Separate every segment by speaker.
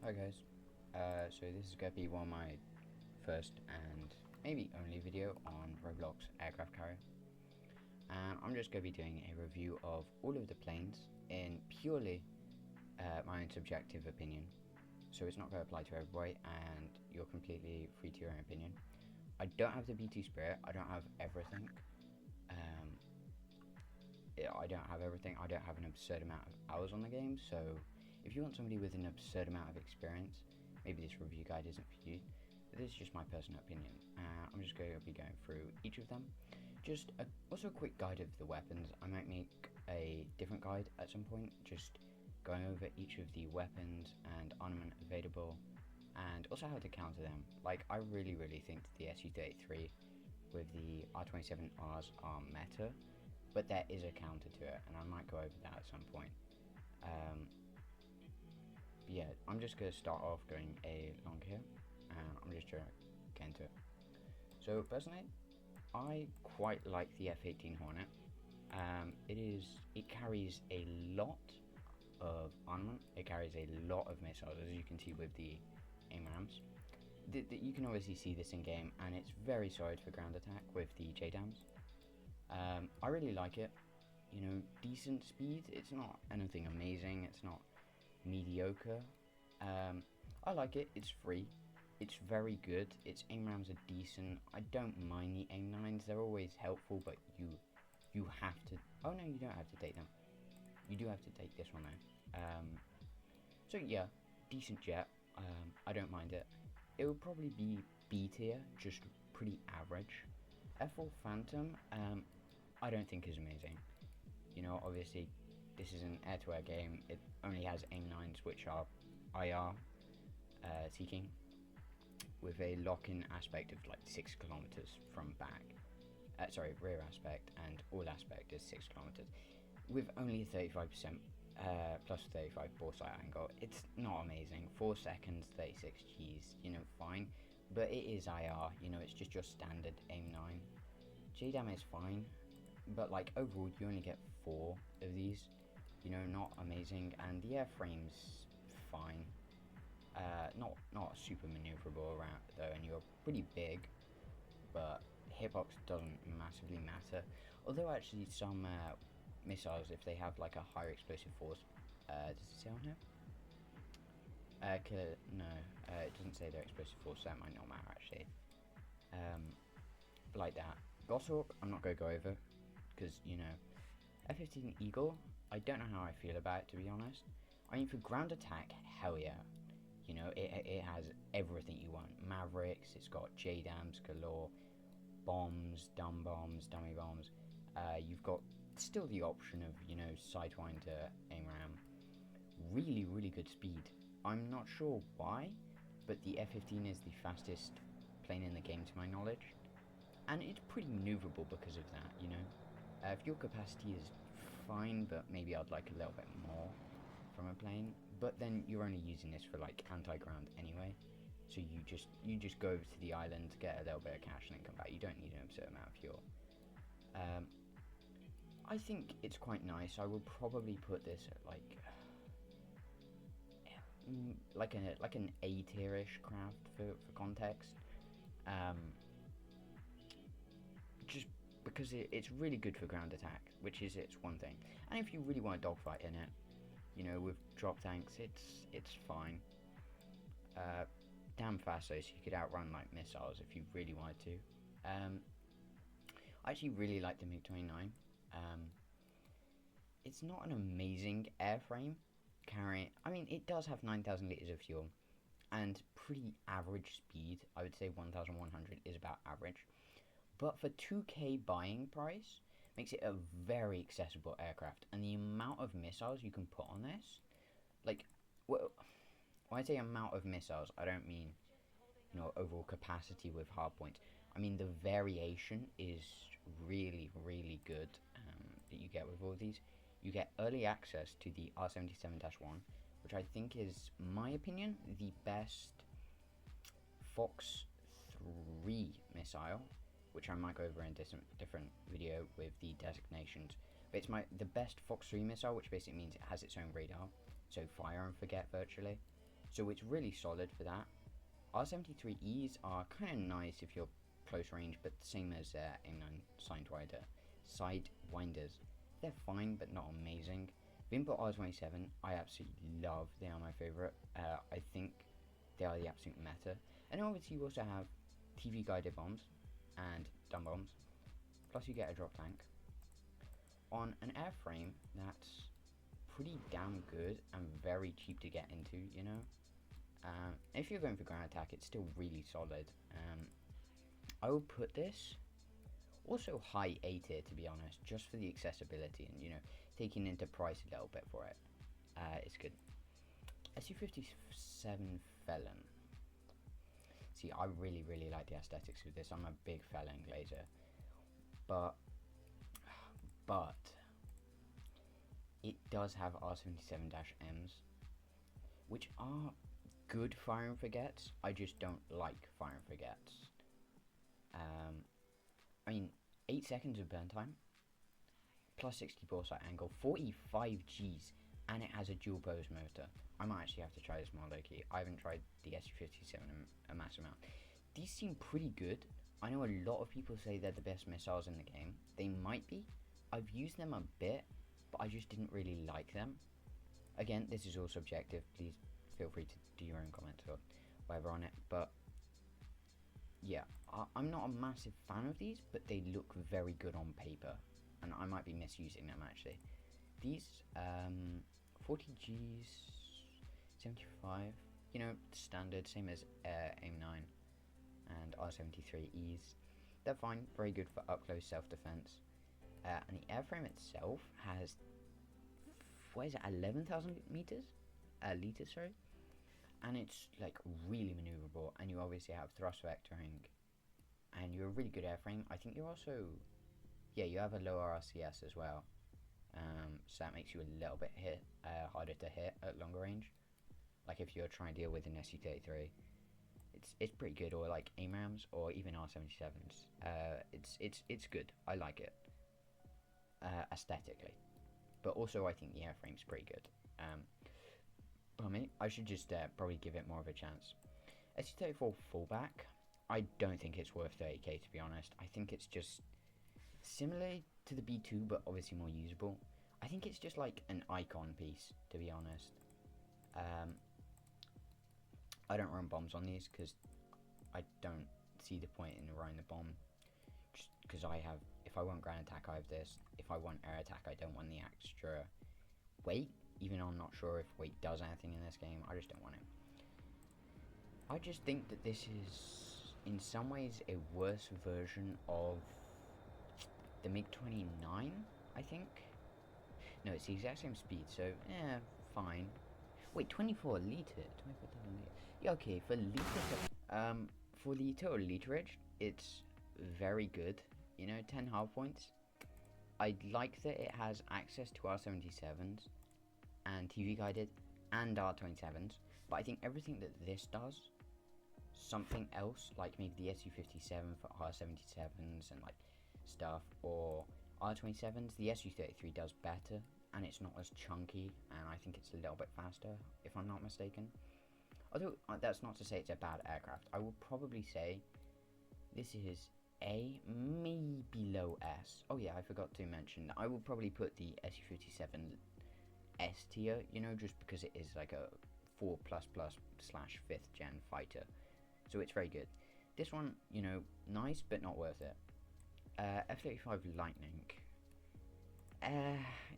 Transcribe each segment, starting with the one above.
Speaker 1: Hi guys, so this is going to be one of my first and maybe only video on Roblox aircraft carrier, and I'm just going to be doing a review of all of the planes in purely my own subjective opinion, so it's not going to apply to everybody and you're completely free to your own opinion. I don't have the B2 Spirit, I don't have everything, I don't have everything, I don't have an absurd amount of hours on the game, so if you want somebody with an absurd amount of experience, maybe this review guide isn't for you. But this is just my personal opinion. I'm just going to be going through each of them. Also a quick guide of the weapons. I might make a different guide at some point, just going over each of the weapons and armament available, and also how to counter them. Like, I really think the SU-33 with the R27Rs are meta, but there is a counter to it, and I might go over that at some point. Yeah, I'm just going to start off going along here, and I'm just going to get into it. So personally, I quite like the F-18 Hornet. It carries a lot of armament, it carries a lot of missiles, as you can see with the AIM-RAMs. You can obviously see this in game, and it's very solid for ground attack with the JDAMs. I really like it. You know, decent speed. It's not anything amazing, it's not mediocre. I like it. It's free, it's very good, its AIM-RAMs are decent. I don't mind the AIM-9s, they're always helpful, but you have to, oh no, you don't have to take them, you do have to take this one though. So yeah, decent jet. I don't mind it. It would probably be B tier, just pretty average. F4 Phantom, I don't think is amazing. You know, obviously this is an air-to-air game, it only has AIM-9s which are IR seeking, with a lock-in aspect of like 6 kilometers from back. Rear aspect, and all aspect is 6 kilometers, with only a 35% plus 35 bore sight angle. It's not amazing. 4 seconds, 36 Gs, you know, fine, but it is IR, you know, it's just your standard AIM-9. JDAM is fine, but like overall you only get 4 of these, you know, not amazing, and the airframe's fine. Not super maneuverable around though, and you're pretty big, but hitbox doesn't massively matter. Although actually some missiles, if they have like a higher explosive force, does it say on here? No, it doesn't say their explosive force, so that might not matter actually. Like that. Goshawk, I'm not going to go over, because, you know, F-15 Eagle, I don't know how I feel about it, to be honest. I mean, for ground attack, hell yeah. You know, it has everything you want. Mavericks, it's got JDAMs galore, bombs, dummy bombs. You've got still the option of, you know, sidewinder AIM-RAM. Really good speed. I'm not sure why, but the F-15 is the fastest plane in the game to my knowledge. And it's pretty maneuverable because of that, you know. Fuel capacity is fine, but maybe I'd like a little bit more from a plane. But then you're only using this for like anti-ground anyway, so you just go to the island, get a little bit of cash, and then come back. You don't need an absurd amount of fuel. I think it's quite nice. I would probably put this at like an A tier-ish craft for context. Just because it's really good for ground attack, which is its one thing. And if you really want a dogfight in it, you know, with drop tanks, it's fine. Damn fast though, so you could outrun like missiles if you really wanted to. I actually really like the MiG-29. It's not an amazing airframe carrying. I mean, it does have 9,000 liters of fuel and pretty average speed. I would say 1,100 is about average. But for 2k buying price, makes it a very accessible aircraft, and the amount of missiles you can put on this, like, well, when I say amount of missiles, I don't mean, you know, overall capacity with hardpoints. I mean the variation is really good that you get with all these. You get early access to the R77-1, which I think is, my opinion, the best Fox 3 missile, which I might go over in a different video with the designations. But it's the best Fox 3 missile, which basically means it has its own radar, so fire and forget virtually. So it's really solid for that. R73Es are kind of nice if you're close range, but the same as AIM-9 Sidewinders. They're fine, but not amazing. Vimpo R27, I absolutely love. They are my favourite. I think they are the absolute meta. And obviously you also have TV guided bombs and dumb bombs. Plus you get a drop tank. On an airframe that's pretty damn good and very cheap to get into, you know. If you're going for ground attack, it's still really solid. I would put this also high A tier, to be honest, just for the accessibility and, you know, taking into price a little bit for it. It's good. SU-57 Felon. See, I really like the aesthetics of this. I'm a big Felon glazer. But it does have R77-Ms, which are good fire and forgets. I just don't like fire and forgets. I mean, 8 seconds of burn time, plus 60 ball sight angle, 45 Gs, and it has a dual pose motor. I might actually have to try this more low-key. I haven't tried the SU-57 a massive amount. These seem pretty good. I know a lot of people say they're the best missiles in the game. They might be. I've used them a bit, but I just didn't really like them. Again, this is all subjective. Please feel free to do your own comments or whatever on it. But yeah, I'm not a massive fan of these, but they look very good on paper. And I might be misusing them actually. These 40 Gs, 75, you know, standard, same as AIM-9 and R73Es. They're fine, very good for up-close self-defense. And the airframe itself has, what is it, 11,000 meters? Liters, sorry. And it's like really maneuverable, and you obviously have thrust vectoring, and you're a really good airframe. I think you're also, yeah, you have a lower RCS as well, so that makes you a little bit harder to hit at longer range. Like if you're trying to deal with an SU-33, it's pretty good, or like AMRAAMs or even R77s. It's good. I like it aesthetically, but also I think the airframe's pretty good. I should just probably give it more of a chance. SU-34 Fullback, I don't think it's worth 30k, to be honest. I think it's just similar to the B2, but obviously more usable. I think it's just like an icon piece, to be honest. I don't run bombs on these because I don't see the point in running the bomb. Just because if I want ground attack, I have this. If I want air attack, I don't want the extra weight. Even though I'm not sure if weight does anything in this game, I just don't want it. I just think that this is, in some ways, a worse version of the MiG-29, I think. No, it's the exact same speed, so, yeah, fine. Wait, 24 liter? 24,000 liter. Yeah, okay, for the total literage, it's very good. You know, 10 half points. I like that it has access to R77s and TV guided and R27s, but I think everything that this does, something else, like maybe the SU-57 for R77s and like stuff, or R27s, the SU-33 does better, and it's not as chunky, and I think it's a little bit faster, if I'm not mistaken. Although, that's not to say it's a bad aircraft. I would probably say this is A, maybe low S. Oh yeah, I forgot to mention, I would probably put the SU-57 S tier, you know, just because it is like a 4++/5th gen fighter. So it's very good. This one, you know, nice, but not worth it. F-35 Lightning.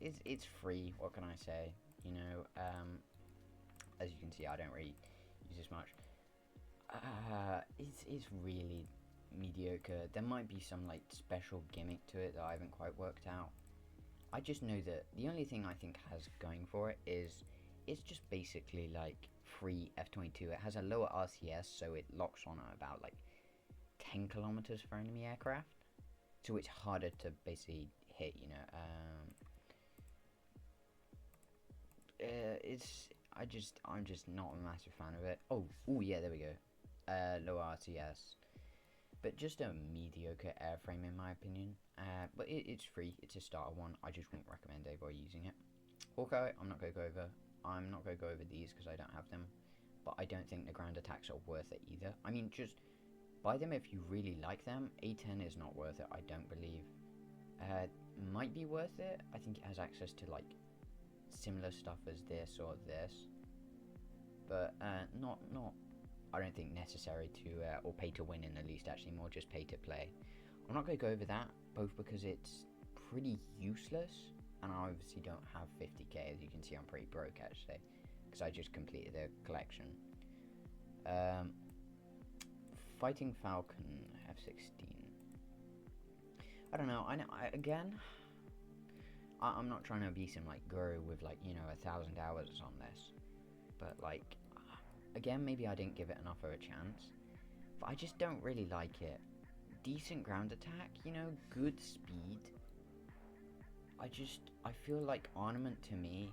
Speaker 1: It's free, what can I say? You know, as you can see, I don't really use this much. It's really mediocre. There might be some like special gimmick to it that I haven't quite worked out. I just know that the only thing I think has going for it is it's just basically like free F-22. It has a lower RCS, so it locks on at about like 10 kilometers for enemy aircraft, so it's harder to basically hit, you know. I'm just not a massive fan of it. Oh yeah, there we go. Lower RCS, but just a mediocre airframe in my opinion. But it's free. It's a starter one. I just wouldn't recommend anybody using it. Hawkeye, I'm not going to go over these because I don't have them. but I don't think the ground attacks are worth it either. I mean, just buy them if you really like them. A10 is not worth it, I don't believe. Might be worth it. I think it has access to like similar stuff as this or this, but not I don't think necessary to or pay to win in the least. Actually, more just pay to play. I'm not going to go over that, both because it's pretty useless, and I obviously don't have 50k. As you can see, I'm pretty broke actually, because I just completed the collection. Fighting Falcon F16. I don't know. I'm not trying to be some like guru with like 1,000 hours on this, but like again, maybe I didn't give it enough of a chance, but I just don't really like it. Decent ground attack, good speed. I feel like armament to me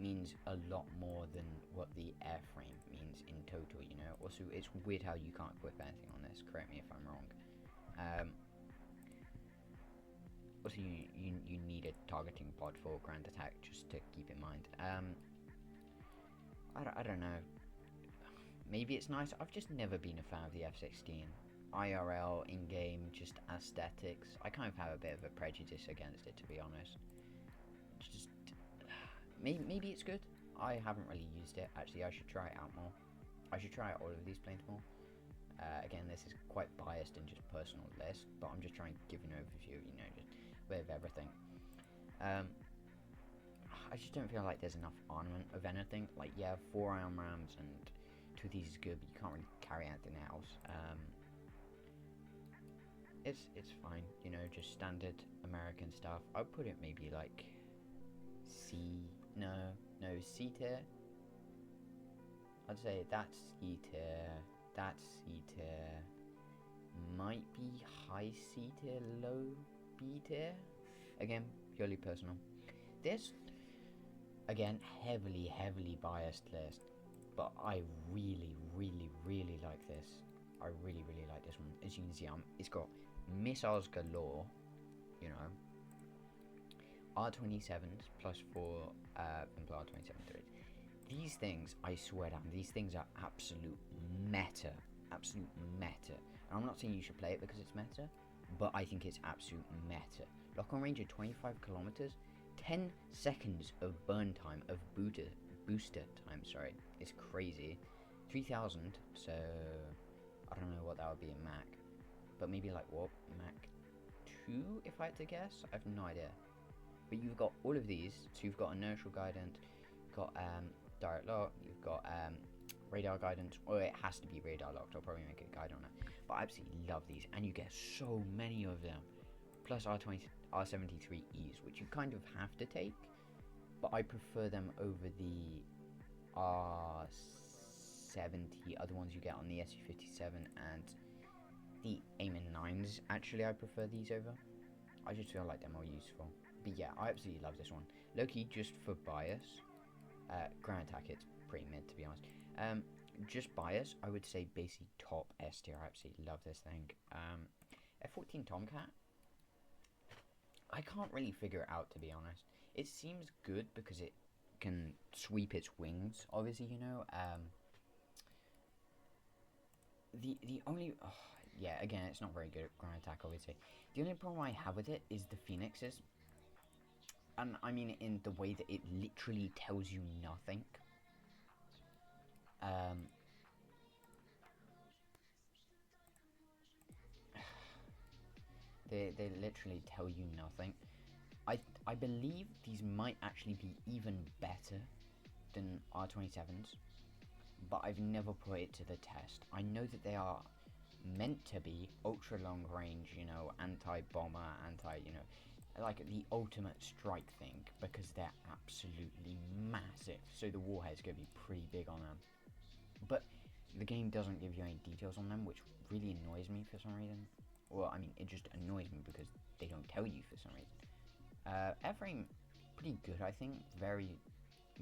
Speaker 1: means a lot more than what the airframe means in total, Also, it's weird how you can't equip anything on this. Correct me if I'm wrong. Also, you need a targeting pod for ground attack, just to keep in mind. I don't know. Maybe it's nice. I've just never been a fan of the F-16. IRL, in-game, just aesthetics. I kind of have a bit of a prejudice against it, to be honest. Just maybe it's good. I haven't really used it. Actually, I should try it out more. I should try out all of these planes more. Again, this is quite biased and just personal list, but I'm just trying to give an overview, just a bit of everything. I just don't feel like there's enough armament of anything. Like, yeah, 4 ion rams and 2 of these is good, but you can't really carry anything else. It's fine, just standard American stuff. I'd put it maybe like C tier. I'd say that's C tier, that's C tier, might be high C tier, low B tier. Again, purely personal. This, again, heavily biased list, but I really like this. I really like this one. As you can see, it's got missiles galore, R27s plus 4 R27-3. These things, I swear down, these things are absolute meta. And I'm not saying you should play it because it's meta, but I think it's absolute meta. Lock on range of 25 kilometers, 10 seconds of burn time, of booster time, sorry. It's crazy. 3,000, so I don't know what that would be in Mac, but maybe like what, Mac 2 if I had to guess? I have no idea. But you've got all of these, so you've got inertial guidance, you've got direct lock, you've got radar guidance, or it has to be radar locked. I'll probably make a guide on it, but I absolutely love these, and you get so many of them, plus R73Es, which you kind of have to take, but I prefer them over the R70 other ones you get on the SU-57 and the Aim 9s. Actually, I prefer these over. I just feel like they're more useful. But yeah, I absolutely love this one. Low-key, just for bias, ground attack, it's pretty mid to be honest. Just bias, I would say basically top S tier. I absolutely love this thing. F-14 Tomcat, I can't really figure it out, to be honest. It seems good because it can sweep its wings, obviously, the only yeah, again, it's not very good at ground attack, obviously. The only problem I have with it is the Phoenixes, and I mean in the way that it literally tells you nothing. They literally tell you nothing. I believe these might actually be even better than R27s, but I've never put it to the test. I know that they are meant to be ultra long range, anti-bomber, like the ultimate strike thing, because they're absolutely massive, so the warhead's going to be pretty big on them. But the game doesn't give you any details on them, which really annoys me for some reason. Well, I mean, it just annoys me because they don't tell you for some reason. Airframe, pretty good, I think. Very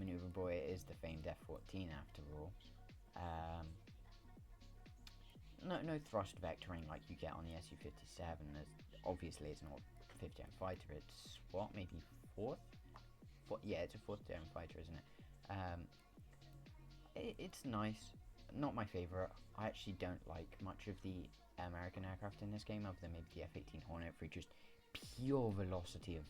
Speaker 1: maneuverable. It is the famed F-14 after all. No thrust vectoring like you get on the SU-57. Obviously, it's not 5th gen fighter. It's what, maybe 4th? Yeah, it's a 4th gen fighter, isn't it? It's nice. not my favourite. I actually don't like much of the American aircraft in this game, other than maybe the F-18 Hornet, for just pure velocity of,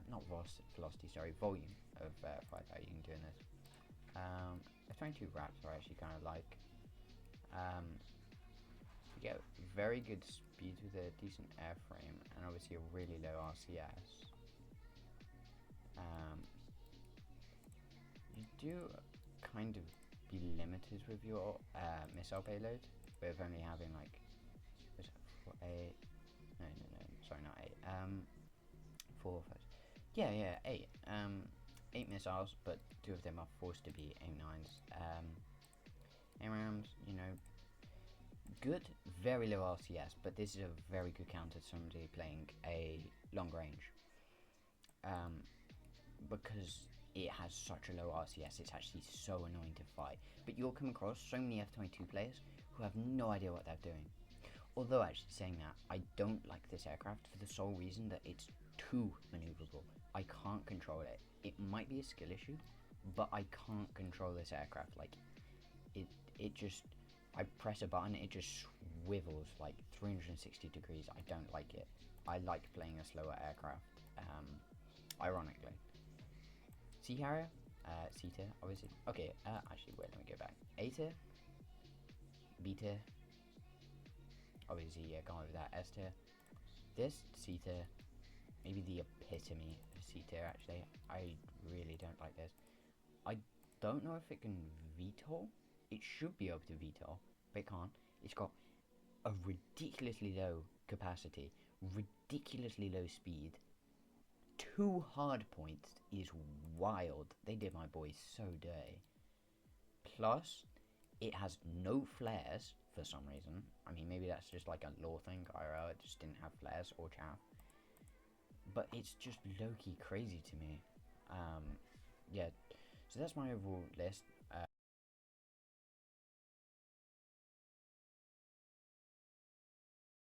Speaker 1: not velocity, sorry, volume of firepower you can do in this. F-22 Raptor I actually kind of like. You get very good speed with a decent airframe, and obviously a really low RCS. You do kind of be limited with your missile payload, with only having like, was it 4, 5, yeah, 8. 8 missiles, but 2 of them are forced to be AIM-9s. ARAMs, you know, good, very low RCS, but this is a very good counter to somebody playing a long range. Because it has such a low RCS, it's actually so annoying to fight. But you'll come across so many F-22 players who have no idea what they're doing. Although, actually saying that, I don't like this aircraft for the sole reason that it's too maneuverable. I can't control it. It might be a skill issue, but I can't control this aircraft. Like, it just, I press a button, it just swivels like 360 degrees. I don't like it. I like playing a slower aircraft, ironically. C Harrier, C tier, obviously. Okay, actually, wait, let me go back. A tier, B tier, obviously, yeah, gone over that. S tier, this C tier, maybe the epitome of C tier. Actually, I really don't like this. I don't know if it can VTOL. It should be able to VTOL, but it can't. It's got a ridiculously low capacity, ridiculously low speed. 2 hard points is wild. They did my boys so dirty. Plus, it has no flares for some reason. I mean, maybe that's just like a lore thing. IRL, it just didn't have flares or chaff. But it's just low-key crazy to me. Yeah, so that's my overall list.